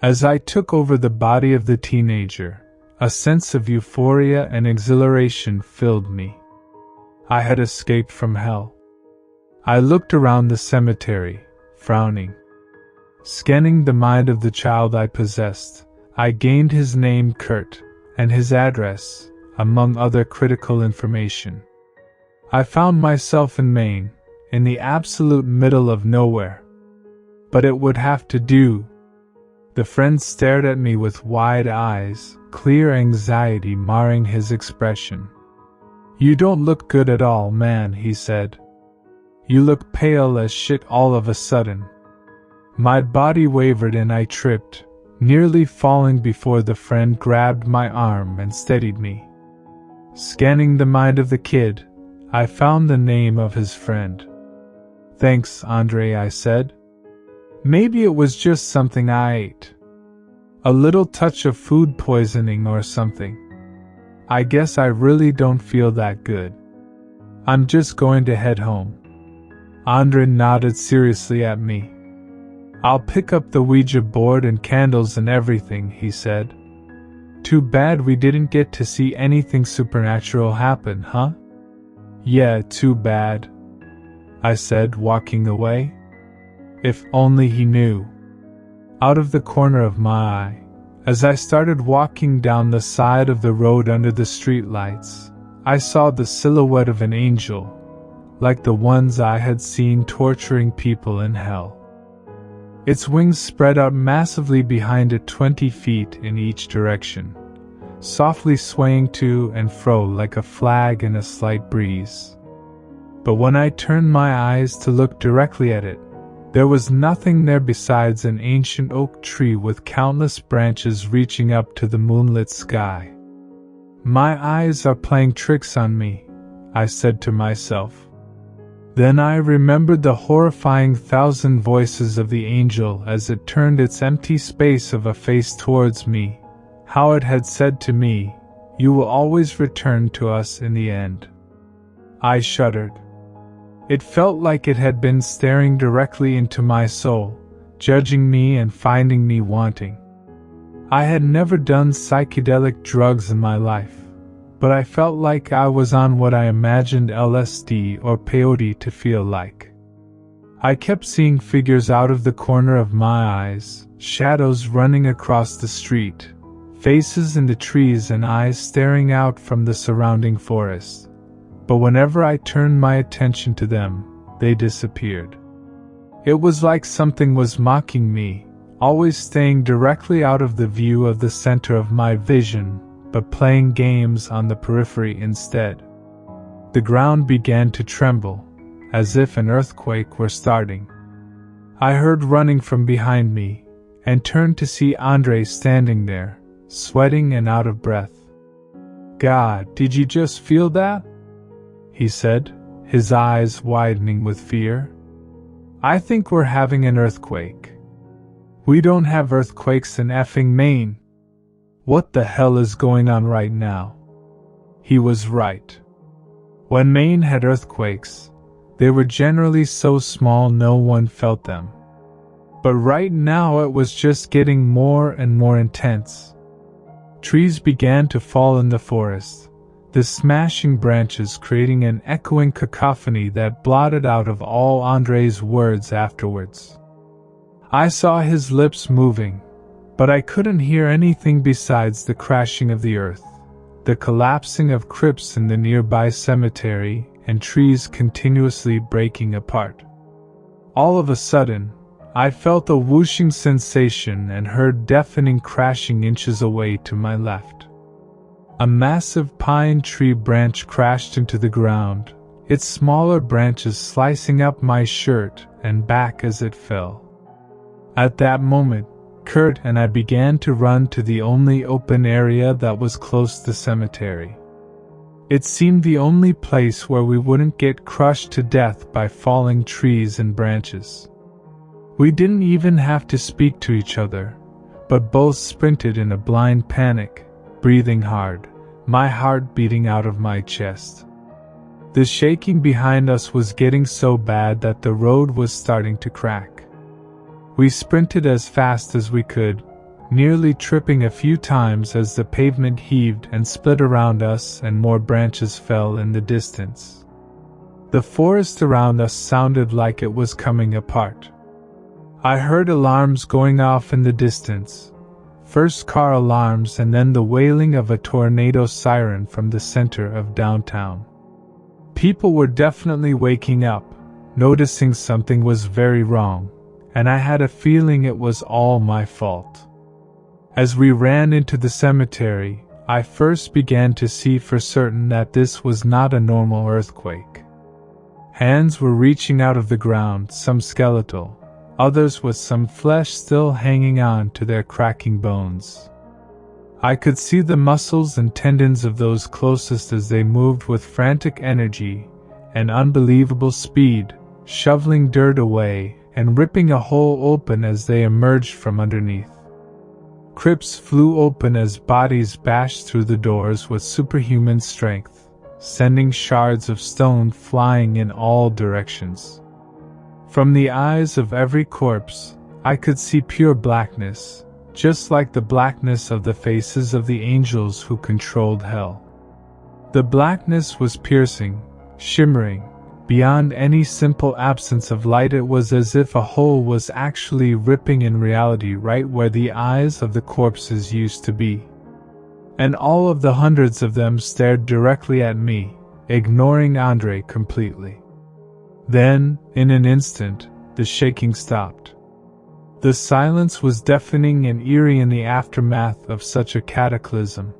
As I took over the body of the teenager, a sense of euphoria and exhilaration filled me. I had escaped from hell. I looked around the cemetery, frowning. Scanning the mind of the child I possessed, I gained his name Kurt, and his address, among other critical information. I found myself in Maine, in the absolute middle of nowhere. But it would have to do. The friend stared at me with wide eyes, clear anxiety marring his expression. "You don't look good at all, man," he said. "You look pale as shit all of a sudden." My body wavered and I tripped, nearly falling before the friend grabbed my arm and steadied me. Scanning the mind of the kid, I found the name of his friend. "Thanks, Andre," I said. Maybe it was just something I ate. A little touch of food poisoning or something. I guess I really don't feel that good. I'm just going to head home. Andre nodded seriously at me. "I'll pick up the Ouija board and candles and everything," he said. "Too bad we didn't get to see anything supernatural happen, huh?" "Yeah, too bad," I said, walking away. If only he knew. Out of the corner of my eye, as I started walking down the side of the road under the streetlights, I saw the silhouette of an angel, like the ones I had seen torturing people in hell. Its wings spread out massively behind it 20 feet in each direction, softly swaying to and fro like a flag in a slight breeze. But when I turned my eyes to look directly at it, there was nothing there besides an ancient oak tree with countless branches reaching up to the moonlit sky. "My eyes are playing tricks on me," I said to myself. Then I remembered the horrifying thousand voices of the angel as it turned its empty space of a face towards me, how it had said to me, "You will always return to us in the end." I shuddered. It felt like it had been staring directly into my soul, judging me and finding me wanting. I had never done psychedelic drugs in my life, but I felt like I was on what I imagined LSD or peyote to feel like. I kept seeing figures out of the corner of my eyes, shadows running across the street, faces in the trees and eyes staring out from the surrounding forest. But whenever I turned my attention to them, they disappeared. It was like something was mocking me, always staying directly out of the view of the center of my vision, but playing games on the periphery instead. The ground began to tremble, as if an earthquake were starting. I heard running from behind me, and turned to see Andre standing there, sweating and out of breath. "God, did you just feel that?" he said, his eyes widening with fear. "I think we're having an earthquake." "We don't have earthquakes in effing Maine. What the hell is going on right now?" He was right. When Maine had earthquakes, they were generally so small no one felt them. But right now it was just getting more and more intense. Trees began to fall in the forest, the smashing branches creating an echoing cacophony that blotted out of all Andre's words afterwards. I saw his lips moving, but I couldn't hear anything besides the crashing of the earth, the collapsing of crypts in the nearby cemetery, and trees continuously breaking apart. All of a sudden, I felt a whooshing sensation and heard deafening crashing inches away to my left. A massive pine tree branch crashed into the ground, its smaller branches slicing up my shirt and back as it fell. At that moment, Kurt and I began to run to the only open area that was close to the cemetery. It seemed the only place where we wouldn't get crushed to death by falling trees and branches. We didn't even have to speak to each other, but both sprinted in a blind panic, breathing hard, my heart beating out of my chest. The shaking behind us was getting so bad that the road was starting to crack. We sprinted as fast as we could, nearly tripping a few times as the pavement heaved and split around us and more branches fell in the distance. The forest around us sounded like it was coming apart. I heard alarms going off in the distance, first car alarms and then the wailing of a tornado siren from the center of downtown. People were definitely waking up, noticing something was very wrong, and I had a feeling it was all my fault. As we ran into the cemetery, I first began to see for certain that this was not a normal earthquake. Hands were reaching out of the ground, some skeletal, others with some flesh still hanging on to their cracking bones. I could see the muscles and tendons of those closest as they moved with frantic energy and unbelievable speed, shoveling dirt away and ripping a hole open as they emerged from underneath. Crypts flew open as bodies bashed through the doors with superhuman strength, sending shards of stone flying in all directions. From the eyes of every corpse, I could see pure blackness, just like the blackness of the faces of the angels who controlled hell. The blackness was piercing, shimmering. Beyond any simple absence of light, it was as if a hole was actually ripping in reality right where the eyes of the corpses used to be. And all of the hundreds of them stared directly at me, ignoring Andre completely. Then, in an instant, the shaking stopped. The silence was deafening and eerie in the aftermath of such a cataclysm.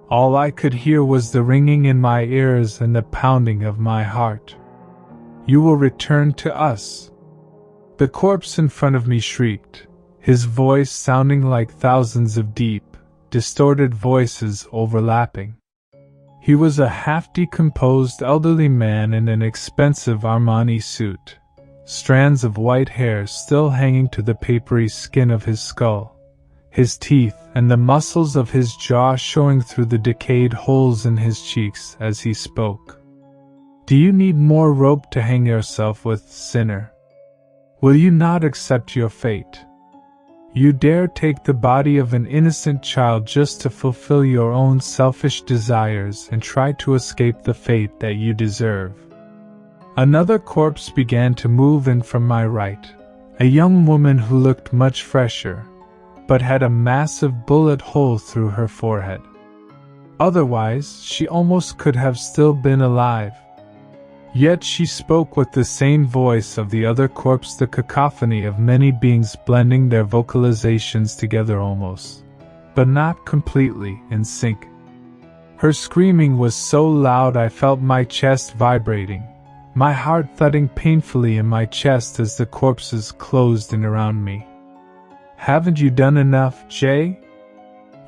All I could hear was the ringing in my ears and the pounding of my heart. "You will return to us." The corpse in front of me shrieked, his voice sounding like thousands of deep, distorted voices overlapping. He was a half-decomposed elderly man in an expensive Armani suit, strands of white hair still hanging to the papery skin of his skull, his teeth and the muscles of his jaw showing through the decayed holes in his cheeks as he spoke. "Do you need more rope to hang yourself with, sinner? Will you not accept your fate? You dare take the body of an innocent child just to fulfill your own selfish desires and try to escape the fate that you deserve." Another corpse began to move in from my right, a young woman who looked much fresher, but had a massive bullet hole through her forehead. Otherwise, she almost could have still been alive. Yet she spoke with the same voice of the other corpse, the cacophony of many beings blending their vocalizations together almost, but not completely, in sync. Her screaming was so loud I felt my chest vibrating, my heart thudding painfully in my chest as the corpses closed in around me. "Haven't you done enough, Jay?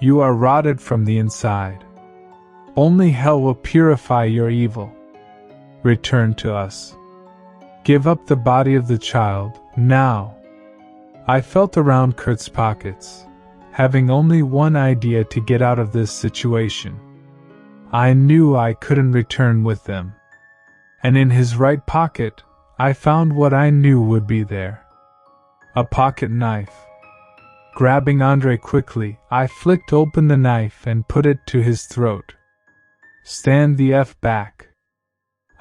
You are rotted from the inside. Only hell will purify your evil. Return to us. Give up the body of the child, now." I felt around Kurt's pockets, having only one idea to get out of this situation. I knew I couldn't return with them. And in his right pocket, I found what I knew would be there. A pocket knife. Grabbing Andre quickly, I flicked open the knife and put it to his throat. "Stand the F back."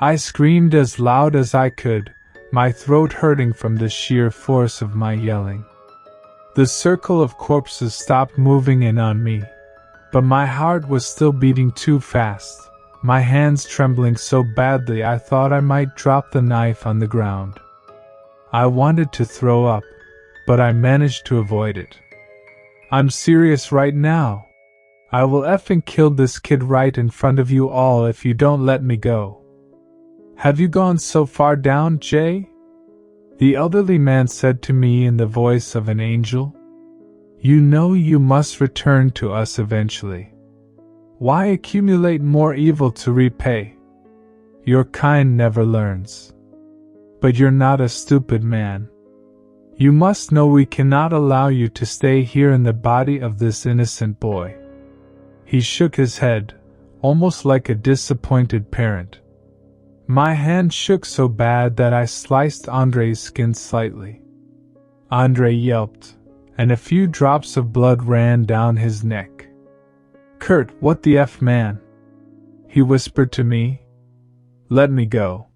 I screamed as loud as I could, my throat hurting from the sheer force of my yelling. The circle of corpses stopped moving in on me, but my heart was still beating too fast, my hands trembling so badly I thought I might drop the knife on the ground. I wanted to throw up, but I managed to avoid it. "I'm serious right now. I will effing kill this kid right in front of you all if you don't let me go." "Have you gone so far down, Jay?" the elderly man said to me in the voice of an angel. "You know you must return to us eventually. Why accumulate more evil to repay? Your kind never learns. But you're not a stupid man. You must know we cannot allow you to stay here in the body of this innocent boy." He shook his head, almost like a disappointed parent. My hand shook so bad that I sliced Andre's skin slightly. Andre yelped, and a few drops of blood ran down his neck. "Kurt, what the F, man?" he whispered to me. "Let me go.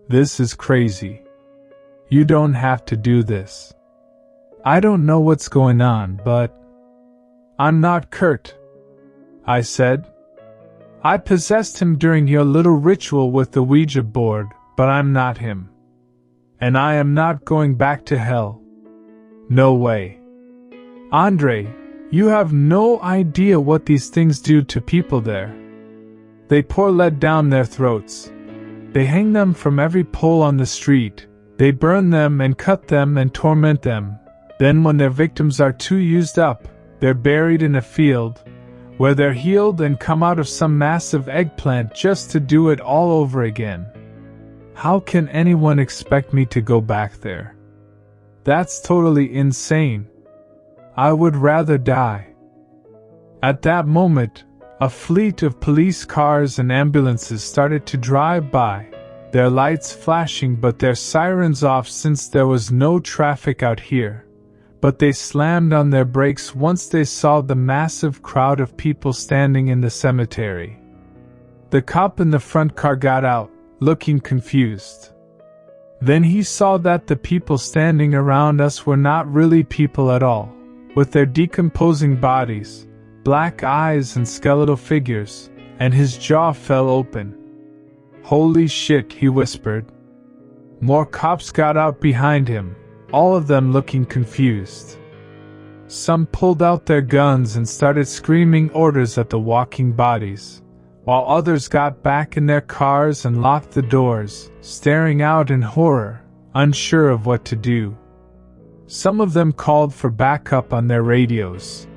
This is crazy. You don't have to do this. I don't know what's going on, but..." "I'm not Kurt," I said. "I possessed him during your little ritual with the Ouija board, but I'm not him. And I am not going back to hell. No way. Andre, you have no idea what these things do to people there. They pour lead down their throats. They hang them from every pole on the street. They burn them and cut them and torment them. Then when their victims are too used up, they're buried in a field, where they're healed and come out of some massive eggplant just to do it all over again. How can anyone expect me to go back there? That's totally insane. I would rather die." At that moment, a fleet of police cars and ambulances started to drive by, their lights flashing but their sirens off since there was no traffic out here. But they slammed on their brakes once they saw the massive crowd of people standing in the cemetery. The cop in the front car got out, looking confused. Then he saw that the people standing around us were not really people at all, with their decomposing bodies, black eyes and skeletal figures, and his jaw fell open. "Holy shit," he whispered. More cops got out behind him, all of them looking confused. Some pulled out their guns and started screaming orders at the walking bodies, while others got back in their cars and locked the doors, staring out in horror, unsure of what to do. Some of them called for backup on their radios.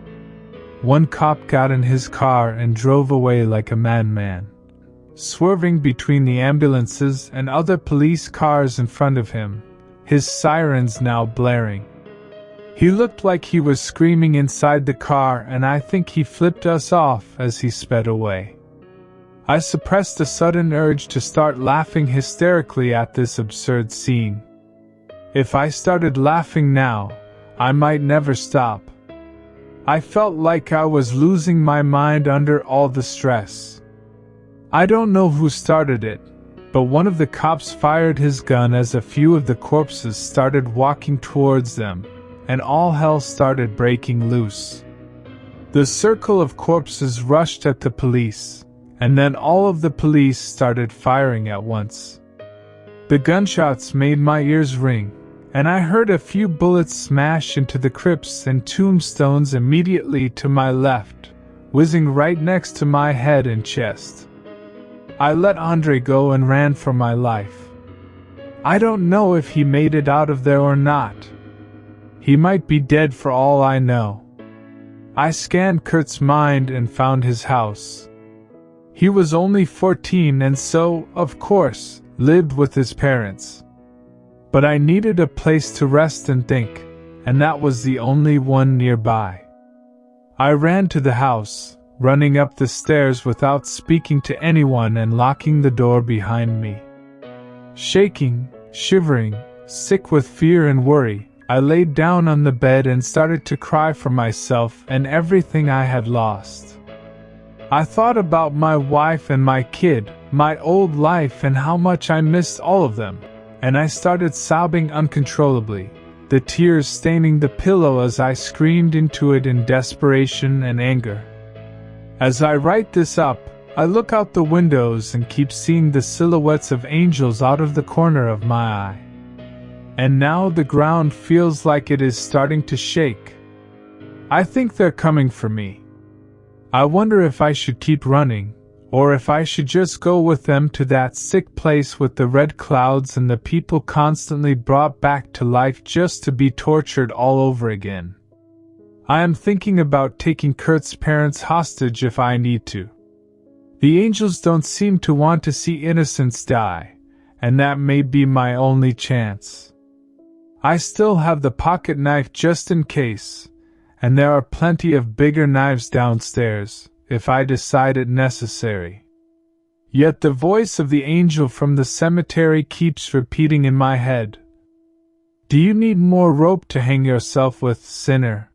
One cop got in his car and drove away like a madman, swerving between the ambulances and other police cars in front of him, his sirens now blaring. He looked like he was screaming inside the car, and I think he flipped us off as he sped away. I suppressed a sudden urge to start laughing hysterically at this absurd scene. If I started laughing now, I might never stop. I felt like I was losing my mind under all the stress. I don't know who started it, but one of the cops fired his gun as a few of the corpses started walking towards them, and all hell started breaking loose. The circle of corpses rushed at the police, and then all of the police started firing at once. The gunshots made my ears ring, and I heard a few bullets smash into the crypts and tombstones immediately to my left, whizzing right next to my head and chest. I let Andre go and ran for my life. I don't know if he made it out of there or not. He might be dead for all I know. I scanned Kurt's mind and found his house. He was only 14 and so, of course, lived with his parents. But I needed a place to rest and think, and that was the only one nearby. I ran to the house, running up the stairs without speaking to anyone and locking the door behind me. Shaking, shivering, sick with fear and worry, I laid down on the bed and started to cry for myself and everything I had lost. I thought about my wife and my kid, my old life, and how much I missed all of them, and I started sobbing uncontrollably, the tears staining the pillow as I screamed into it in desperation and anger. As I write this up, I look out the windows and keep seeing the silhouettes of angels out of the corner of my eye. And now the ground feels like it is starting to shake. I think they're coming for me. I wonder if I should keep running, or if I should just go with them to that sick place with the red clouds and the people constantly brought back to life just to be tortured all over again. I am thinking about taking Kurt's parents hostage if I need to. The angels don't seem to want to see innocents die, and that may be my only chance. I still have the pocket knife just in case, and there are plenty of bigger knives downstairs, if I decide it necessary. Yet the voice of the angel from the cemetery keeps repeating in my head. Do you need more rope to hang yourself with, sinner?